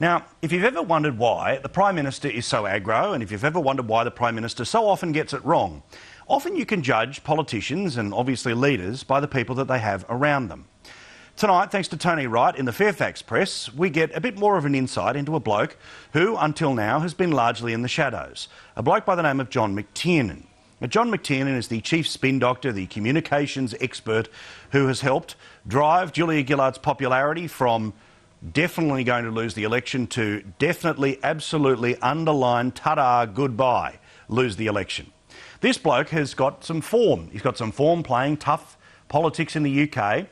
Now, if you've ever wondered why the Prime Minister is so aggro, and if you've ever wondered why the Prime Minister so often gets it wrong, often you can judge politicians and obviously leaders by the people that they have around them. Tonight, thanks to Tony Wright in the Fairfax Press, we get a bit more of an insight into a bloke who, until now, has been largely in the shadows. A bloke by the name of John McTernan. Now, John McTernan is the chief spin doctor, the communications expert who has helped drive Julia Gillard's popularity from definitely going to lose the election to definitely, absolutely, underline, ta-da, goodbye, lose the election. This bloke has got some form. He's got some form playing tough politics in the UK.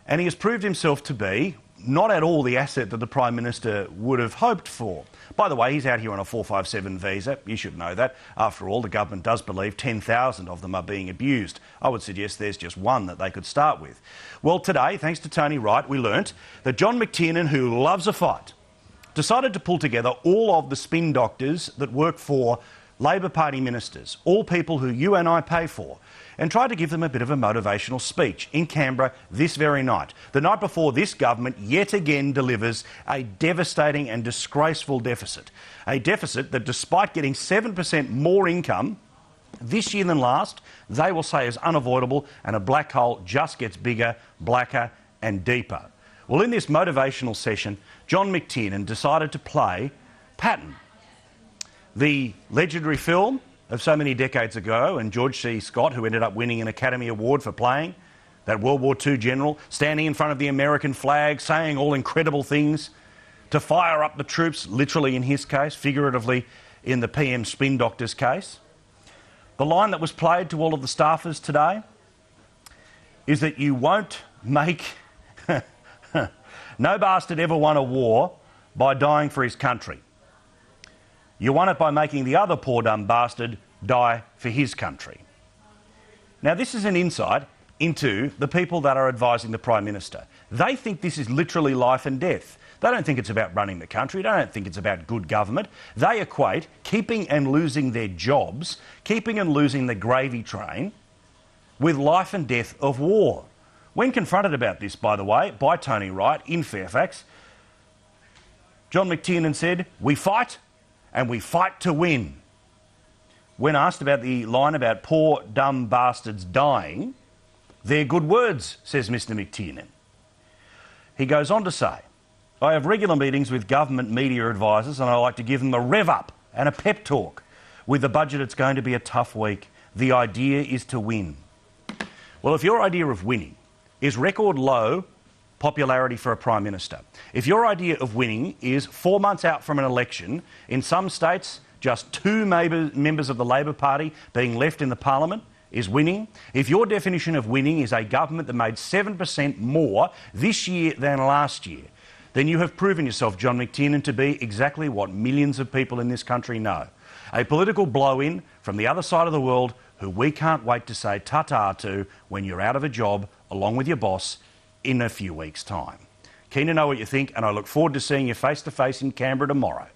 And he has proved himself to be not at all the asset that the Prime Minister would have hoped for. By the way, he's out here on a 457 visa. You should know that. After all, the government does believe 10,000 of them are being abused. I would suggest there's just one that they could start with. Well, today, thanks to Tony Wright, we learnt that John McTernan, who loves a fight, decided to pull together all of the spin doctors that work for Labor Party ministers, all people who you and I pay for, and tried to give them a bit of a motivational speech in Canberra this very night. The night before this government yet again delivers a devastating and disgraceful deficit. A deficit that, despite getting 7% more income this year than last, they will say is unavoidable, and a black hole just gets bigger, blacker and deeper. Well, in this motivational session, John McTernan decided to play Patton, the legendary film of so many decades ago, and George C. Scott, who ended up winning an Academy Award for playing that World War II general, standing in front of the American flag, saying all incredible things to fire up the troops, literally in his case, figuratively in the PM spin doctor's case. The line that was played to all of the staffers today is that you won't make... No bastard ever won a war by dying for his country. You won it by making the other poor dumb bastard die for his country. Now, this is an insight into the people that are advising the Prime Minister. They think this is literally life and death. They don't think it's about running the country. They don't think it's about good government. They equate keeping and losing their jobs, keeping and losing the gravy train, with life and death of war. When confronted about this, by the way, by Tony Wright in Fairfax, John McTernan said, "We fight, and we fight to win." When asked about the line about poor, dumb bastards dying, "They're good words," says Mr McTernan. He goes on to say, "I have regular meetings with government media advisors and I like to give them a rev up and a pep talk. With the budget, it's going to be a tough week. The idea is to win." Well, if your idea of winning is record low popularity for a Prime Minister, if your idea of winning is 4 months out from an election, in some states just 2 members of the Labor Party being left in the Parliament is winning, if your definition of winning is a government that made 7% more this year than last year, then you have proven yourself, John McTernan, to be exactly what millions of people in this country know. A political blow-in from the other side of the world who we can't wait to say ta-ta to when you're out of a job along with your boss in a few weeks' time. Keen to know what you think, and I look forward to seeing you face-to-face in Canberra tomorrow.